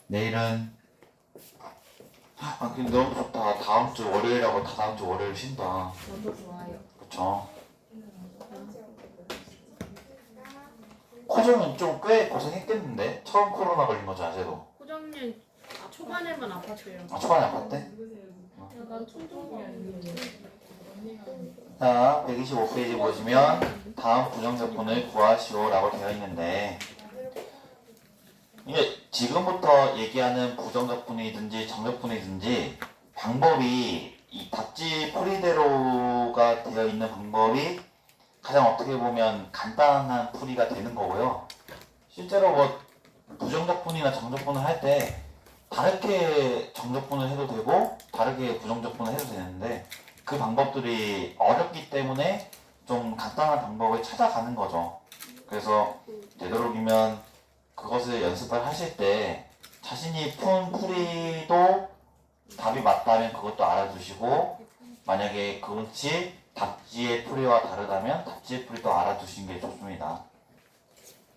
내일은 근데 너무 좋다. 다음 주 월요일하고 다다음 주 월요일 쉰다. 저도 좋아요. 그쵸? 코정은 좀 꽤 고생했겠는데? 처음 코로나 걸린 거죠, 아재도? 호정님 초반에만 아팠대요. 아, 초반에 아팠대? 난 총종도 아닌데. 자, 125페이지 보시면 다음 부정적분을 구하시오라고 되어 있는데 이게 지금부터 얘기하는 부정적분이든지 정적분이든지 방법이 이 답지 풀이대로가 되어 있는 방법이 가장 어떻게 보면 간단한 풀이가 되는 거고요. 실제로 뭐 부정적분이나 정적분을 할 때 다르게 정적분을 해도 되고 다르게 부정적분을 해도 되는데 그 방법들이 어렵기 때문에 좀 간단한 방법을 찾아가는 거죠. 그래서 되도록이면 그것을 연습을 하실 때 자신이 푼 풀이도 답이 맞다면 그것도 알아두시고 만약에 그것이 답지의 풀이와 다르다면 답지의 풀이도 알아두시는 게 좋습니다.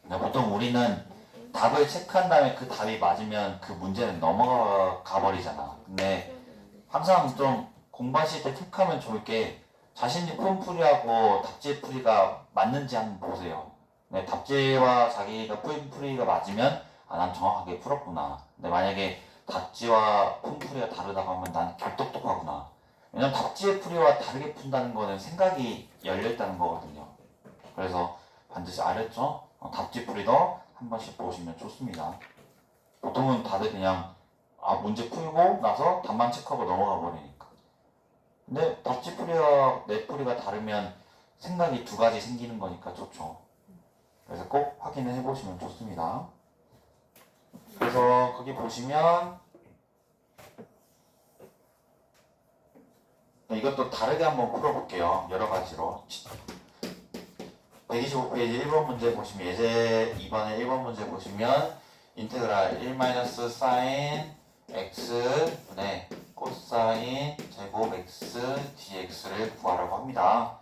보통 우리는 답을 체크한 다음에 그 답이 맞으면 그 문제는 넘어가 버리잖아. 근데 항상 좀 공부하실 때 체크하면 좋을 게 자신이 푼 풀이하고 답지의 풀이가 맞는지 한번 보세요. 네, 답지와 자기가 푼 풀이가 맞으면 아, 난 정확하게 풀었구나. 근데 만약에 답지와 푼 풀이가 다르다고 하면 난 개똑똑하구나. 왜냐면 답지의 풀이와 다르게 푼다는 거는 생각이 열려있다는 거거든요. 그래서 반드시 알았죠? 답지 풀이도 한 번씩 보시면 좋습니다. 보통은 다들 그냥 문제 풀고 나서 답만 체크하고 넘어가 버리니까. 근데 답지 풀이와 내 풀이가 다르면 생각이 두 가지 생기는 거니까 좋죠. 그래서 꼭 확인을 해보시면 좋습니다. 그래서 거기 보시면 이것도 다르게 한번 풀어볼게요. 여러 가지로. 125페이지 1번 문제 보시면 예제 2번에 1번 문제 보시면 인테그랄 1-sin x 분의 코사인 제곱 x dx를 구하라고 합니다.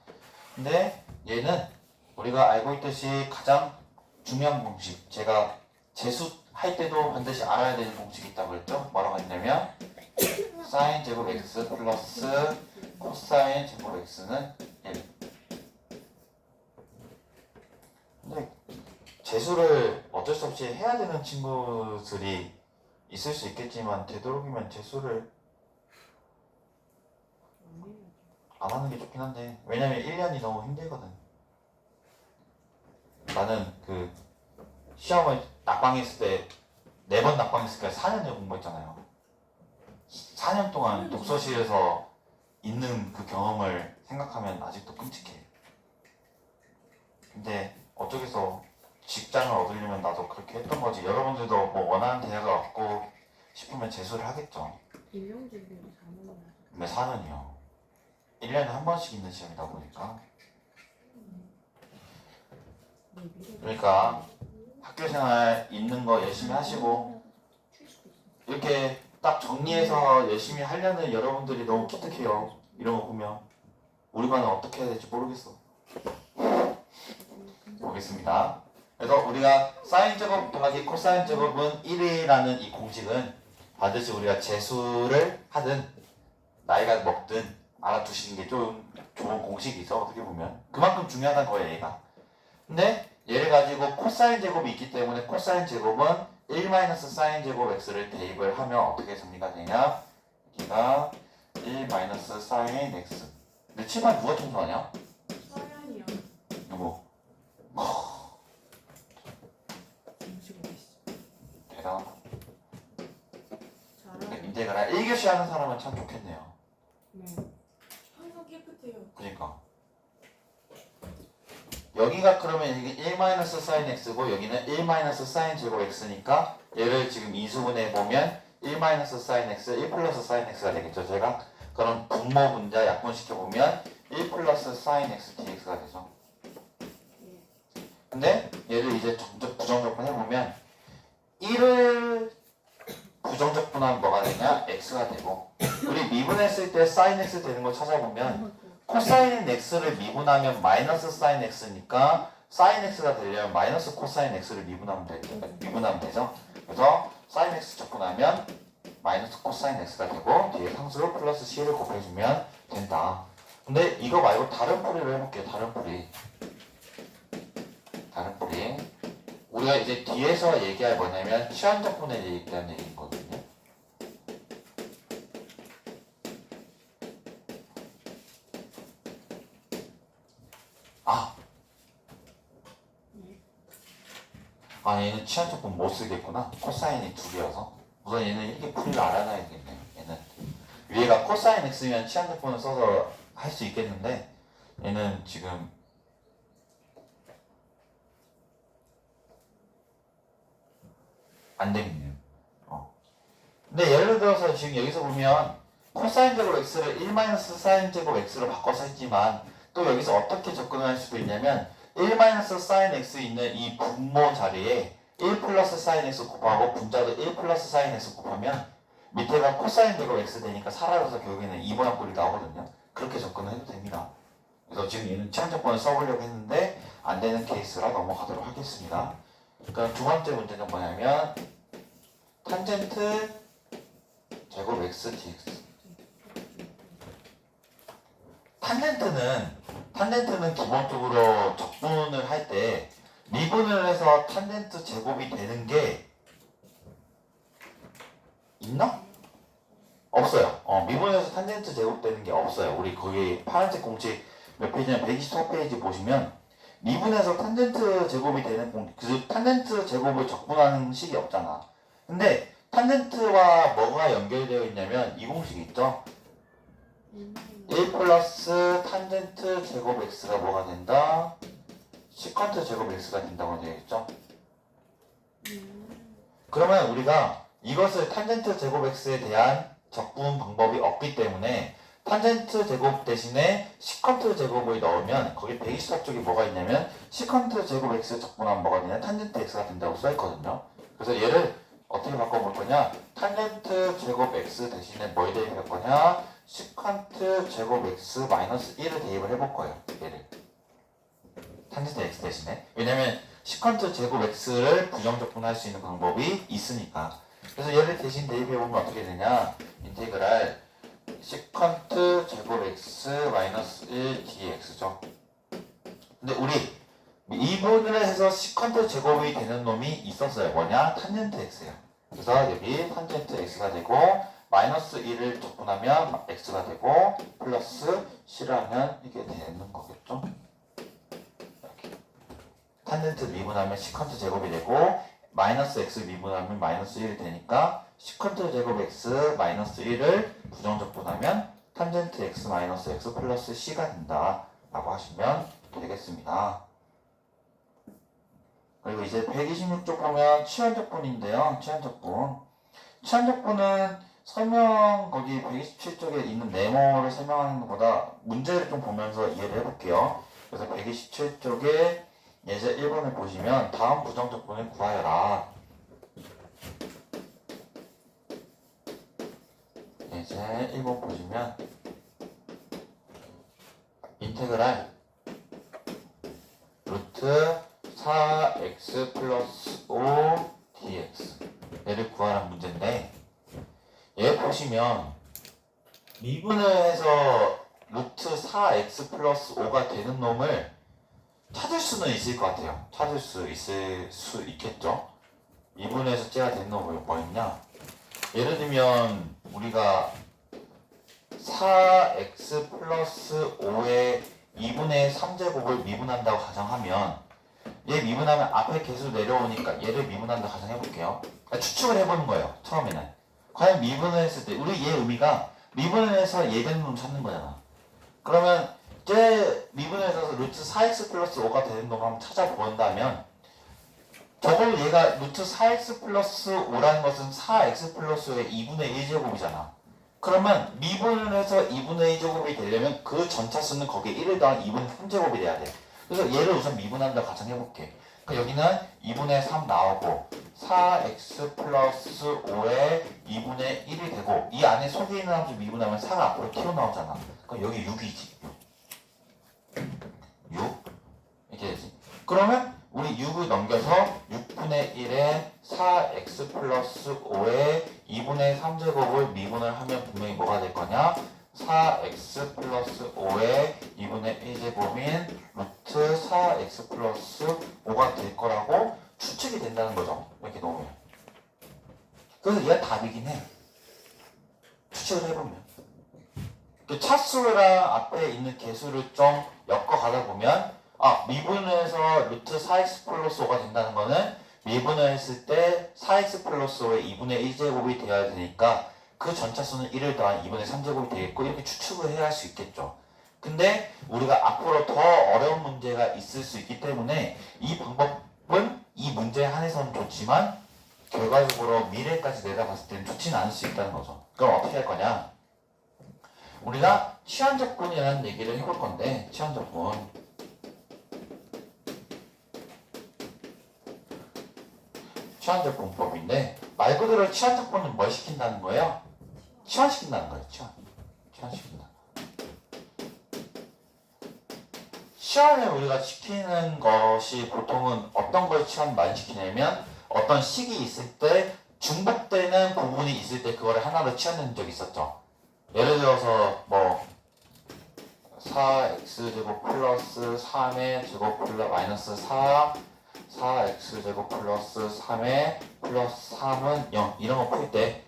근데 얘는 우리가 알고 있듯이 가장 중요한 공식, 제가 재수할 때도 반드시 알아야 되는 공식이 있다고 했죠? 뭐라고 했냐면 사인 제곱 x 플러스 코사인 제곱 x는 1. 근데 재수를 어쩔 수 없이 해야 되는 친구들이 있을 수 있겠지만 되도록이면 재수를 안 하는 게 좋긴 한데 왜냐면 1년이 너무 힘들거든. 나는 그 시험을 낙방했을 때 4번 낙방했을 때 4년을 공부했잖아요. 4년 동안 독서실에서 있는 그 경험을 생각하면 아직도 끔찍해. 근데 어쩌겠어. 직장을 얻으려면 나도 그렇게 했던 거지. 여러분들도 뭐 원하는 대학을 얻고 싶으면 재수를 하겠죠. 임용직이 4년이나. 근데 4년이요. 1년에 한 번씩 있는 시험이다 보니까. 그러니까 학교생활 있는 거 열심히 하시고 이렇게 딱 정리해서 열심히 하려는 여러분들이 너무 기특해요. 이런 거 보면 우리 반은 어떻게 해야 될지 모르겠어. 보겠습니다. 그래서 우리가 사인 제곱 더하기 코사인 제곱은 1이라는 이 공식은 반드시 우리가 재수를 하든 나이가 먹든 알아두시는 게 좀 좋은 공식이죠. 어떻게 보면 그만큼 중요하다는 거예요 얘가. 근데 얘를 가지고 코사인 제곱이 있기 때문에 코사인 제곱은 1-사인 제곱 x를 대입을 하면 어떻게 정리가 되냐? 여기가 1-사인 x. 근데 7반 누가 청소하냐? 서연이요. 누구? 대단하다. 잘하네. 인테그랄 1교시 하는 사람은 참 좋겠네요. 네. 항상 깨끗해요. 그러니까 여기가 그러면 이게 1-sin x고 여기는 1-sin 제곱 x니까 얘를 지금 인수분해 보면 1-sin x, 1+sin x가 되겠죠. 제가 그럼 분모 분자 약분시켜 보면 1+sin x dx가 되죠. 근데 얘를 이제 부정적분 해보면 1을 부정적분하면 뭐가 되냐? x가 되고 우리 미분했을 때 sin x 되는 거 찾아보면 코사인 x를 미분하면 마이너스 사인 x니까 사인 x가 되려면 마이너스 코사인 x를 미분하면 되죠. 그래서 sin x 적분하면 마이너스 코사인 x가 되고 뒤에 상수 플러스 c를 곱해주면 된다. 근데 이거 말고 다른 풀이를 해볼게요. 다른 풀이. 우리가 이제 뒤에서 얘기할 뭐냐면 치환적분에 대한 얘기거든요. 얘는 치환적분 못 쓰겠구나. 코사인이 두 개여서. 우선 얘는 이렇게 풀이를 알아놔야 되겠네요. 얘는 위에가 코사인 x면 치환적분을 써서 할 수 있겠는데 얘는 지금 안 되겠네요. 근데 예를 들어서 지금 여기서 보면 코사인 제곱 x를 1-사인 제곱 x로 바꿔서 했지만 또 여기서 어떻게 접근을 할 수도 있냐면 1-사인 x 있는 이 분모 자리에 1 플러스 사인 x 곱하고 분자도 1 플러스 사인 x 곱하면 밑에가 코사인 제곱 x 되니까 사라져서 결국에는 2모양 꼴이 나오거든요. 그렇게 접근을 해도 됩니다. 그래서 지금 얘는 치환적분을 써보려고 했는데 안 되는 케이스라 넘어가도록 하겠습니다. 그러니까 두 번째 문제는 뭐냐면 탄젠트 제곱 x dx. 탄젠트는 기본적으로 적분을 할 때 미분을 해서 탄젠트 제곱이 되는 게 있나? 없어요. 미분해서 탄젠트 제곱 되는 게 없어요. 우리 거기 파란색 공식 몇 페이지냐 124페이지 보시면 미분해서 탄젠트 제곱이 되는 그 탄젠트 제곱을 적분하는 식이 없잖아. 근데 탄젠트와 뭐가 연결되어 있냐면 이 공식이 있죠. 1 플러스 탄젠트 제곱 x가 뭐가 된다? 시컨트 제곱 x가 된다고 되어 있죠. 그러면 우리가 이것을 탄젠트 제곱 x에 대한 적분 방법이 없기 때문에 탄젠트 제곱 대신에 시컨트 제곱을 넣으면 거기 124쪽에 뭐가 있냐면 시컨트 제곱 x 적분하면 뭐가 되냐? 탄젠트 x가 된다고 써있거든요. 그래서 얘를 어떻게 바꿔볼 거냐? 탄젠트 제곱 x 대신에 뭘 대입할 거냐? 시컨트 제곱 x 마이너스 1을 대입을 해볼 거예요. 얘를 탄젠트 x 대신에. 왜냐면 시컨트 제곱 x를 부정적분할 수 있는 방법이 있으니까. 그래서 얘를 대신 대입해보면 어떻게 되냐? 인테그랄 시컨트 제곱 x 마이너스 1 dx죠. 근데 우리 미분을 해서 시컨트 제곱이 되는 놈이 있었어요. 뭐냐? 탄젠트 x예요. 그래서 여기 탄젠트 x가 되고 마이너스 1을 적분하면 x가 되고 플러스 c를 하면 이게 되는 거겠죠. 이렇게. 탄젠트 미분하면 시컨트 제곱이 되고 마이너스 x 미분하면 마이너스 1이 되니까 시컨트 제곱 x 마이너스 1을 부정적분하면 탄젠트 x 마이너스 x 플러스 c가 된다 라고 하시면 되겠습니다. 그리고 이제 126쪽 보면 치환적분인데요. 치환적분은 설명 거기 127쪽에 있는 네모를 설명하는 것보다 문제를 좀 보면서 이해를 해볼게요. 그래서 127쪽에 예제 1번을 보시면 다음 부정적분을 구하여라. 예제 1번 보시면 인테그랄 루트 4x 플러스 5 dx 얘를 구하라는 문제인데 얘 보시면 미분을 해서 루트 4x 플러스 5가 되는 놈을 찾을 수는 있을 것 같아요. 찾을 수 있겠죠. 미분해서 째가 되는 놈이 뭐 있냐? 예를 들면 우리가 4x 플러스 5의 2분의 3제곱을 미분한다고 가정하면 얘 미분하면 앞에 개수 내려오니까 얘를 미분한다고 가정해볼게요. 추측을 해보는 거예요. 처음에는. 과연 미분을 했을 때 우리 얘 의미가 미분을 해서 얘 되는 놈 찾는 거잖아. 그러면 쟤 미분을 해서 루트 4x 플러스 5가 되는 놈을 한번 찾아본다면 저걸 얘가 루트 4x 플러스 5라는 것은 4x 플러스 5의 2분의 1제곱이잖아. 그러면 미분을 해서 2분의 1제곱이 되려면 그 전차수는 거기에 1을 더한 2분의 3제곱이 돼야 돼. 그래서 얘를 우선 미분한다고 가정해볼게. 그러니까 여기는 2분의 3 나오고 4x 플러스 5의 2분의 1이 되고 이 안에 속에 있는 함수 미분하면 4가 앞으로 튀어나오잖아. 그럼 여기 6이지. 6 이렇게 되지. 그러면 우리 6을 넘겨서 6분의 1에 4x 플러스 5의 2분의 3제곱을 미분을 하면 분명히 뭐가 될 거냐? 4x 플러스 5의 2분의 1제곱인 루트 4x 플러스 5가 될 거라고 추측이 된다는 거죠. 이렇게 놓으면. 그래서 얘가 답이긴 해. 추측을 해보면. 그 차수랑 앞에 있는 개수를 좀 엮어가다 보면 미분해서 루트 4x 플러스 5가 된다는 거는 미분을 했을 때 4x 플러스 5의 2분의 1제곱이 되어야 되니까 그 전차수는 1을 더한 2분의 3제곱이 되겠고 이렇게 추측을 해야 할 수 있겠죠. 근데 우리가 앞으로 더 어려운 문제가 있을 수 있기 때문에 이 방법은 이 문제에 한해서는 좋지만 결과적으로 미래까지 내다봤을 때는 좋지는 않을 수 있다는 거죠. 그럼 어떻게 할 거냐? 우리가 치환적분이라는 얘기를 해볼 건데 치환적분 치환적분법인데 말 그대로 치환적분은 뭘 시킨다는 거예요? 치환시킨다는 거예요. 치환시킨다. 치환을 우리가 시키는 것이 보통은 어떤 걸 치환 많이 시키냐면 어떤 식이 있을 때 중복되는 부분이 있을 때 그거를 하나로 치환된 적이 있었죠. 예를 들어서 뭐 4x제곱 플러스 3의 제곱 플러스 마이너스 4x제곱 플러스 3의 플러스 3은 0 이런 거 풀 때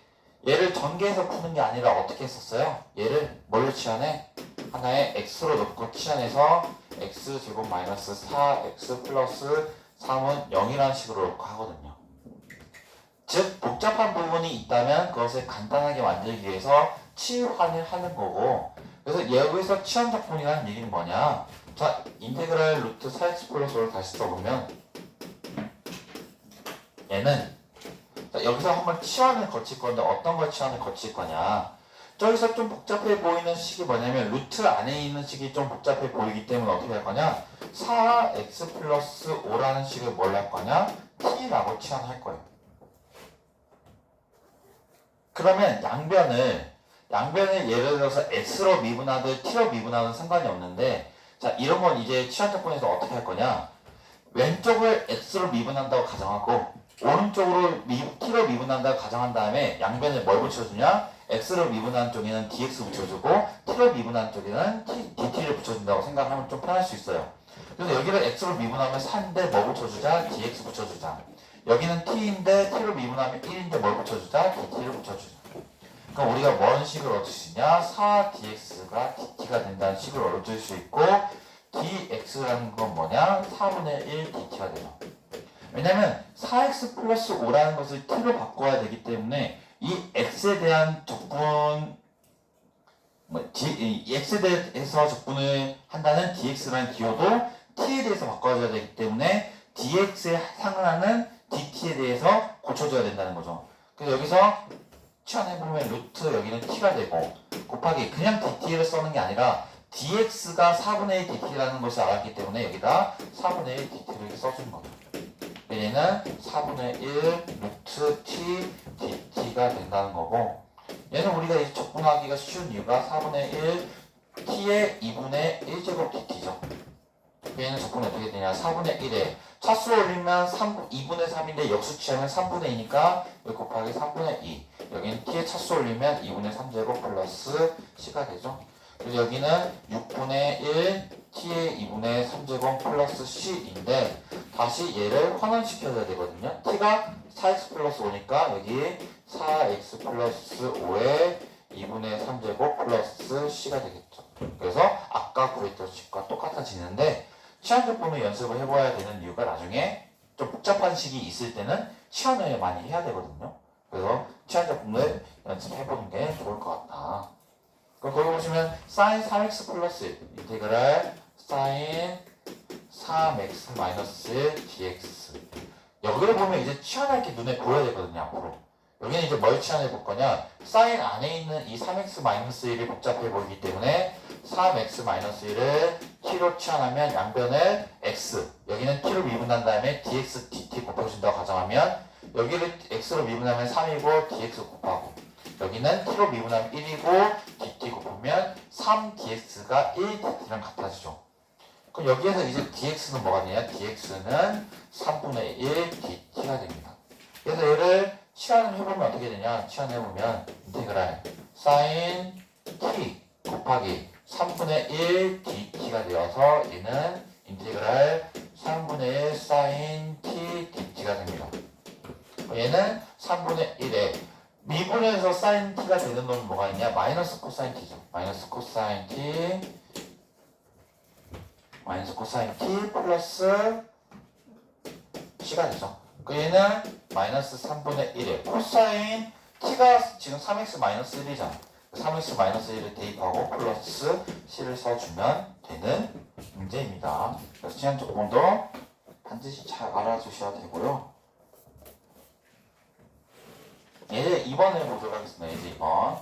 얘를 전개해서 푸는 게 아니라 어떻게 했었어요? 얘를 뭘로 치환해? 하나의 x로 놓고 치환해서 x제곱 마이너스 4x 플러스 3은 0이라는 식으로 놓고 하거든요. 즉 복잡한 부분이 있다면 그것을 간단하게 만들기 위해서 치환을 하는 거고 그래서 여기서 치환적분이라는 얘기는 뭐냐? 자, 인테그랄 루트 4x 플러스 5를 다시 써보면 얘는 자, 여기서 한번 치환을 거칠 건데 어떤 걸 치환을 거칠 거냐? 저기서 좀 복잡해 보이는 식이 뭐냐면 루트 안에 있는 식이 좀 복잡해 보이기 때문에 어떻게 할 거냐? 4x 플러스 5라는 식을 뭘 할 거냐? t라고 치환할 거예요. 그러면 양변을 예를 들어서 x로 미분하든 t로 미분하든 상관이 없는데 자 이런 건 이제 치환적분에서 어떻게 할 거냐? 왼쪽을 x로 미분한다고 가정하고 오른쪽으로 t로 미분한다고 가정한 다음에 양변에 뭘 붙여주냐? x로 미분한 쪽에는 dx 붙여주고 t로 미분한 쪽에는 dt를 붙여준다고 생각하면 좀 편할 수 있어요. 그래서 여기를 x로 미분하면 4인데 뭐 붙여주자? dx 붙여주자. 여기는 t인데 t로 미분하면 1인데 뭘 붙여주자? dt를 붙여주자. 그럼 우리가 뭔 식을 얻을 수 있냐? 4dx가 dt가 된다는 식을 얻을 수 있고 dx라는 건 뭐냐? 4분의 1 dt가 돼요. 왜냐면 4x 플러스 5라는 것을 t로 바꿔야 되기 때문에 이 x에 대한 적분 x에 대해서 적분을 한다는 dx라는 기호도 t에 대해서 바꿔줘야 되기 때문에 dx에 상응하는 dt에 대해서 고쳐줘야 된다는 거죠. 그래서 여기서 치환해보면 루트 여기는 t가 되고 곱하기 그냥 dt를 써는 게 아니라 dx가 4분의 1 dt라는 것을 알았기 때문에 여기다 4분의 1 dt를 써준 거죠. 얘는 4분의 1 루트 t dt가 된다는 거고 얘는 우리가 이제 적분하기가 쉬운 이유가 4분의 1 t의 2분의 1제곱 dt죠. 얘는 적분이 어떻게 되냐? 4분의 1에 차수 올리면 2분의 3인데 역수치하면 3분의 2니까 여기 곱하기 3분의 2 여기는 t의 차수 올리면 2분의 3제곱 플러스 c가 되죠. 그래서 여기는 6분의 1 t의 2분의 3제곱 플러스 c인데 다시 얘를 환원시켜줘야 되거든요. t가 4x 플러스 5니까 여기 4x 플러스 5의 2분의 3제곱 플러스 c가 되겠죠. 그래서 아까 구했던 식과 똑같아지는데 치환적분을 연습을 해봐야 되는 이유가 나중에 좀 복잡한 식이 있을 때는 치환을 많이 해야 되거든요. 그래서 치환적분을 연습해보는 게 좋을 것 같다. 그럼 거기 보시면 sin 3x 플러스 1 인테그랄 sin 3x 마이너스 dx 여기를 보면 이제 치환할 게 눈에 보여야 되거든요. 앞으로 여기는 이제 뭘 치환해 볼 거냐? sin 안에 있는 이 3x 마이너스 1이 복잡해 보이기 때문에 3x 마이너스 1을 t로 치환하면 양변을 x 여기는 t로 미분한 다음에 dx dt 곱해준다고 가정하면 여기를 x로 미분하면 3이고 dx 곱하고 여기는 t로 미분하면 1이고 dt 곱하면 3dx가 1dt랑 같아지죠. 그럼 여기에서 이제 dx는 뭐가 되냐? dx는 3분의 1 dt dt가 됩니다. 그래서 얘를 치환을 해보면 어떻게 되냐? 치환해보면 인테그랄 sin t 곱하기 3분의 1 dt가 되어서 얘는 인테그랄 3분의 1 sin t dt가 됩니다. 얘는 3분의 1에 미분에서 sin t가 되는 놈은 뭐가 있냐? 마이너스 코사인 t죠. 마이너스 코사인 t 플러스 c가 되죠. 그 얘는 마이너스 3분의 1에 코사인 t가 지금 3x 마이너스 1이잖아. 3x 마이너스 1을 대입하고 플러스 c를 써주면 되는 문제입니다. 그래서 시간 조건도 반드시 잘 알아주셔야 되고요. 예제 2번 해보도록 하겠습니다. 예제 2번.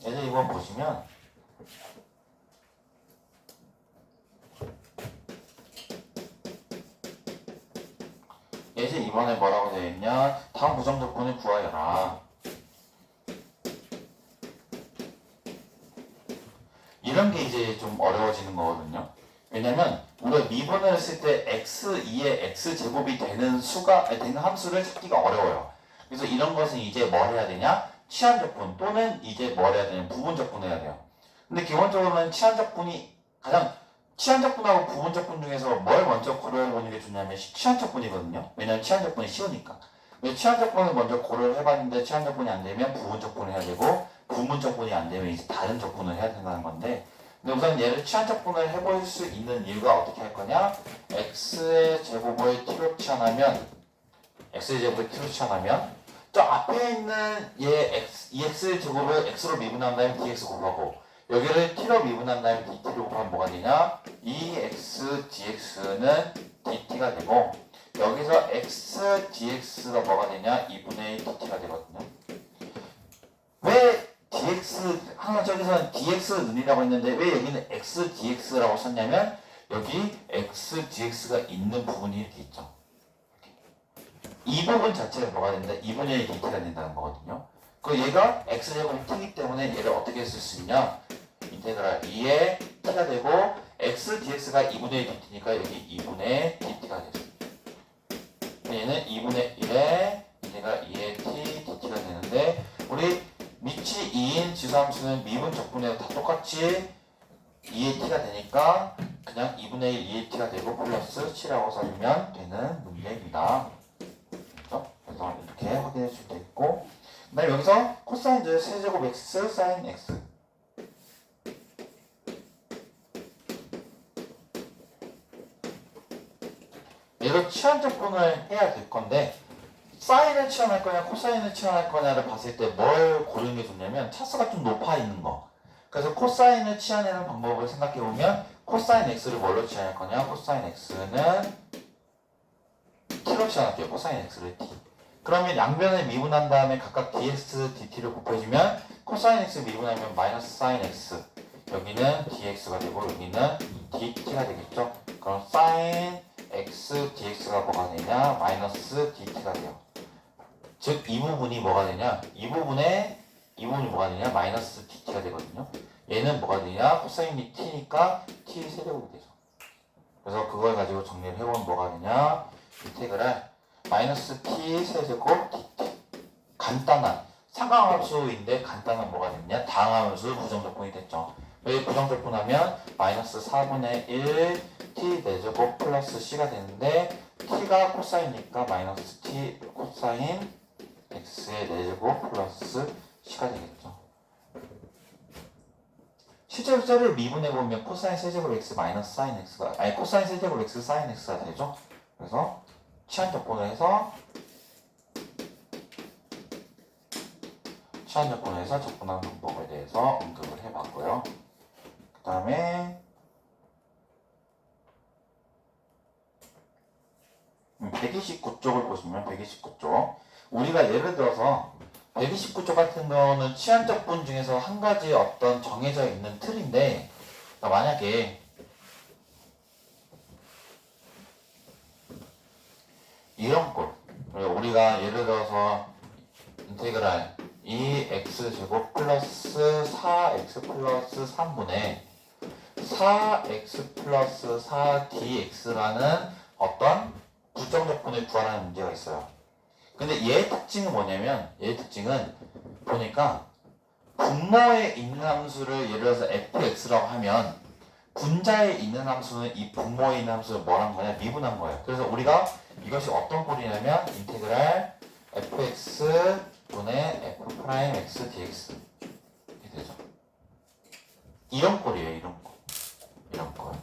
예제 2번 보시면 예제 2번에 뭐라고 되어 있냐? 다음 부정 조건을 구하여라. 이런 게 이제 좀 어려워지는 거거든요. 왜냐면 우리가 미분을 했을 때 x2의 x제곱이 되는 되는 함수를 찾기가 어려워요. 그래서 이런 것은 이제 뭘 해야 되냐? 치환적분 또는 이제 뭘 해야 되냐? 부분적분 해야 돼요. 근데 기본적으로는 치환적분하고 부분적분 중에서 뭘 먼저 고려해보는 게 좋냐면 치환적분이거든요. 왜냐면 치환적분이 쉬우니까. 치환적분을 먼저 고려를 해봤는데 치환적분이 안 되면 부분적분을 해야 되고 부분적분이 안 되면 이제 다른 적분을 해야 된다는 건데, 근데 우선 얘를 치환적분을 해볼 수 있는 이유가 어떻게 할 거냐? x의 제곱을 t로 치환하면 저 앞에 있는 얘 x의 제곱을 x로 미분한 다음에 dx 곱하고 여기를 t로 미분한 다음에 dt로 곱하면 뭐가 되냐? 2x dx는 dt가 되고 여기서 x dx가 뭐가 되냐? 2분의 1 dt가 되거든요. 왜 dx 항상 저기서는 dx는이라고 했는데 왜 여기는 x dx라고 썼냐면 여기 x dx가 있는 부분이 이렇게 있죠. 이 부분 자체가 뭐가 된다? 2분의 1 dt가 된다는 거거든요. 그 얘가 x제곱이 t이기 때문에 얘를 어떻게 쓸 수 있냐? 인테그랄 2에 t가 되고 x dx가 2분의 1 dt니까 여기 2분의 dt가 되죠. 얘는 2분의 1에 인테그랄 2의 t dt가 되는데 우리 밑이 2인 지수함수는 미분 적분에 다 똑같이 2의 t가 되니까 그냥 2분의 1 2의 t가 되고 플러스 7이라고 써주면 되는 문제입니다. 그렇죠? 그래서 이렇게 확인해 주면 되겠고, 그 다음에 여기서 코사인 세제곱 x 사인 x 얘도 치환적분을 해야 될 건데 사인을 치환할 거냐 코사인을 치환할 거냐를 봤을 때 뭘 고르는 게 좋냐면 차수가 좀 높아 있는 거. 그래서 코사인을 치환하는 방법을 생각해 보면 코사인 x를 뭘로 치환할 거냐? 코사인 x는 t로 치환할게요. 코사인 x를 t. 그러면 양변을 미분한 다음에 각각 dx, dt를 곱해주면 코사인 x 미분하면 마이너스 사인 x, 여기는 dx가 되고 여기는 dt가 되겠죠. 그럼 사인 x dx가 뭐가 되냐? 마이너스 dt가 돼요. 즉 이 부분이 뭐가 되냐? 이 부분이 뭐가 되냐? 마이너스 dt가 되거든요. 얘는 뭐가 되냐? 코사인이 t니까 t 세제곱이 되죠. 그래서 그걸 가지고 정리를 해보면 뭐가 되냐? 인테그랄 마이너스 t 세제곱 dt. 간단한 상강함수인데 간단한 뭐가 됐냐? 다항함수 부정적분이 됐죠. 여기 부정적분하면 마이너스 4분의 1 t 4제곱 플러스 c가 되는데 t가 코사인이니까 마이너스 t 코사인 x의 4제곱 플러스 c가 되겠죠. 실제로 쟤를 미분해보면 코사인 세제곱 x 마이너스 사인 x가 코사인 세제곱 x 사인 x가 되죠. 그래서 치환적분을 해서 적분하는 방법에 대해서 언급을 해봤고요. 그 다음에 129쪽을 보시면 129쪽 우리가 예를 들어서 129쪽 같은 경우는 치환적분 중에서 한 가지 어떤 정해져 있는 틀인데, 만약에 이런 꼴 우리가 예를 들어서 인테그랄 2x제곱 플러스 4x 플러스 3분의 4x 플러스 4dx라는 어떤 부정적분을 구하라는 문제가 있어요. 근데 얘의 특징은 뭐냐면 얘의 특징은 보니까 분모에 있는 함수를 예를 들어서 fx라고 하면 분자에 있는 함수는 이 분모에 있는 함수를 뭐란 거냐? 미분한 거예요. 그래서 우리가 이것이 어떤 꼴이냐면 인테그랄 fx 분의 f 프라임 x dx 이렇게 되죠. 이런 꼴이에요. 이런 꼴. 이런 꼴.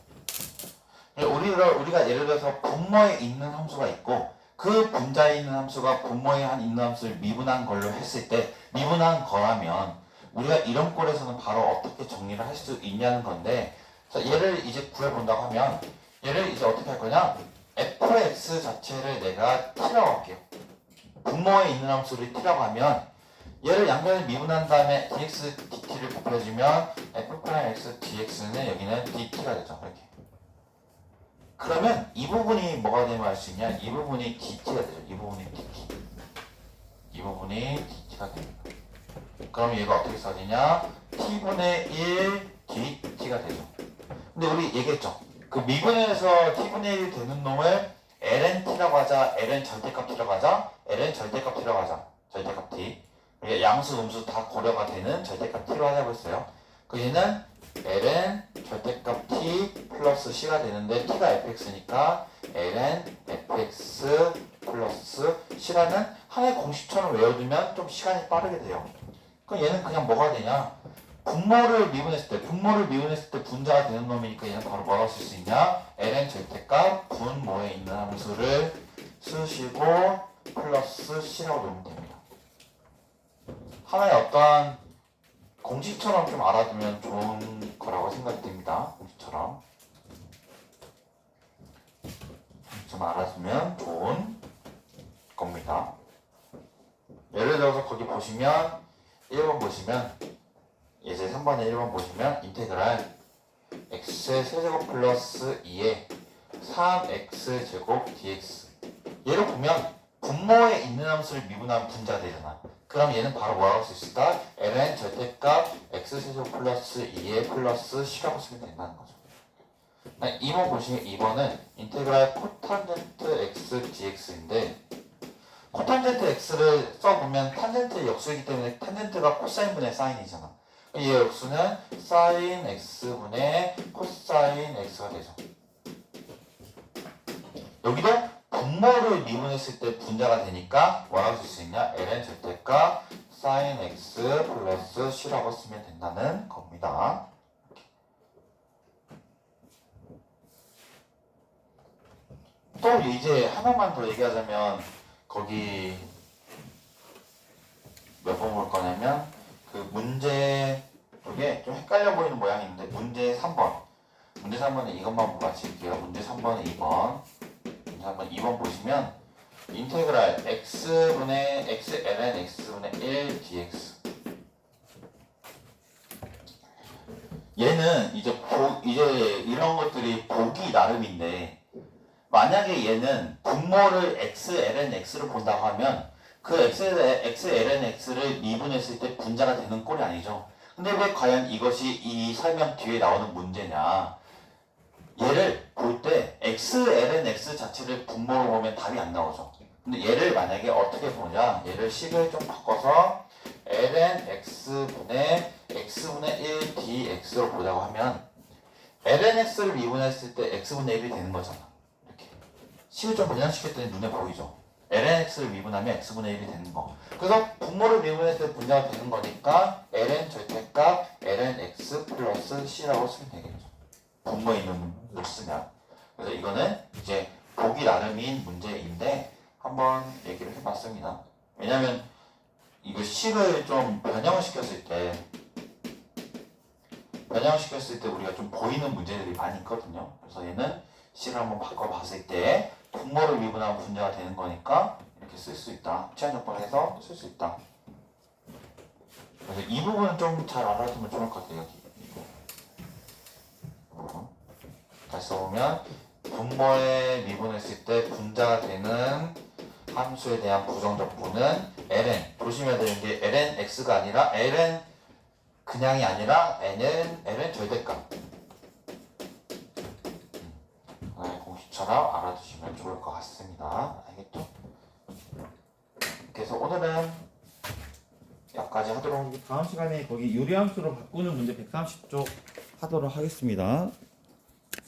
우리가 예를 들어서 분모에 있는 함수가 있고 그 분자에 있는 함수가 분모에 있는 함수를 미분한 걸로 했을 때 미분한 거라면 우리가 이런 꼴에서는 바로 어떻게 정리를 할 수 있냐는 건데 자, 얘를 이제 구해본다고 하면 얘를 이제 어떻게 할 거냐? fx 자체를 내가 t라고 할게요. 분모에 있는 함수를 t라고 하면 얘를 양변을 미분한 다음에 dx dt를 곱해주면 f 프라임 x dx는 여기는 dt가 되죠. 이렇게. 그러면 이 부분이 뭐가 되면 알 수 있냐? 이 부분이 dt가 되죠. 이 부분이 dt. 이 부분이 dt가 됩니다. 그럼 얘가 어떻게 써지냐? t분의 1 dt가 되죠. 근데 우리 얘기했죠. 그 미분에서 t분의 1 되는 놈을 lnt라고 하자. ln 절대값 t라고 하자. ln 절대값 t라고 하자. 절대값 t. 양수, 음수 다 고려가 되는 절대값 t로 하자고 했어요. 그 얘는 ln 절대값 t 플러스 c가 되는데 t가 fx니까 ln fx 플러스 c라는 하나의 공식처럼 외워두면 좀 시간이 빠르게 돼요. 그럼 얘는 그냥 뭐가 되냐? 분모를 미분했을 때 분자가 되는 놈이니까 얘는 바로 뭐라고 쓸 수 있냐? ln 절대값 분모에 있는 함수를 쓰시고 플러스 c라고 놓으면 됩니다. 하나의 어떠한 공식처럼 좀 알아두면 좋은 거라고 생각이 듭니다. 공식처럼 좀 알아두면 좋은 겁니다. 예를 들어서 거기 보시면 1번 보시면 예제 3번에 1번 보시면 인테그랄 x의 세제곱 플러스 2의 3x 제곱 dx 얘를 보면 분모에 있는 함수를 미분하면 분자가 되잖아. 그럼 얘는 바로 뭐라고 쓸 수 있다? ln 절대값 x 세제곱 플러스 2의 플러스 c라고 쓰면 된다는 거죠. 2번 보시면 2번은 인테그랄 코탄젠트 x dx인데 코탄젠트 x를 써보면 탄젠트의 역수이기 때문에 탄젠트가 코사인분의 사인이잖아. 이 역수는 사인 x분의 코사인 x가 되죠. 여기도 분모를 미분했을 때 분자가 되니까 뭐라고 쓸 수 있냐? ln 절대값 사인 x 플러스 c라고 쓰면 된다는 겁니다. 또 이제 하나만 더 얘기하자면 거기 몇 번 볼 거냐면 그 문제 이게 좀 헷갈려 보이는 모양인데 문제 3번 문제 3번은 이것만 보고 마칠게요. 문제 3번은 2번 문제 3번 2번 보시면 인테그랄 x분의 x ln x분의 1 dx 얘는 이제 이런 것들이 보기 나름인데 만약에 얘는 분모를 x ln x를 본다고 하면 그 x ln x를 미분했을 때 분자가 되는 꼴이 아니죠. 근데 왜 과연 이것이 이 설명 뒤에 나오는 문제냐? 얘를 볼 때 x ln x 자체를 분모로 보면 답이 안 나오죠. 근데 얘를 만약에 어떻게 보냐? 얘를 식을 좀 바꿔서 ln x분의 x분의 1 dx로 보자고 하면 ln x를 미분했을 때 x분의 1이 되는 거잖아. 이렇게 식을 좀 변형시켰더니 눈에 보이죠. ln x를 미분하면 x분의 1이 되는 거. 그래서 분모를 미분했을 때 분자가 되는 거니까 ln 절대값 ln x 플러스 c라고 쓰면 되겠죠. 분모에 있는 걸 쓰면. 그래서 이거는 이제 보기 나름인 문제인데 한번 얘기를 해봤습니다. 왜냐면 이거 식을 좀 변형을 시켰을 때 우리가 좀 보이는 문제들이 많이 있거든요. 그래서 얘는 식을 한번 바꿔봤을 때 분모를 미분하면 분자가 되는 거니까 이렇게 쓸 수 있다. 합치환적분을 해서 쓸 수 있다. 그래서 이 부분은 좀 잘 알아두면 좋을 것 같아요. 여기 이 부분. 다시 써보면 분모에 미분했을 때 분자가 되는 함수에 대한 부정적분은 ln 조심해야 되는 게 ln x가 아니라 ln 그냥이 아니라 ln 절대값 것처럼 알아두시면 좋을 것 같습니다. 알겠죠? 그래서 오늘은 여기까지 하도록 하고 다음 시간에 거기 유리함수로 바꾸는 문제 130쪽 하도록 하겠습니다.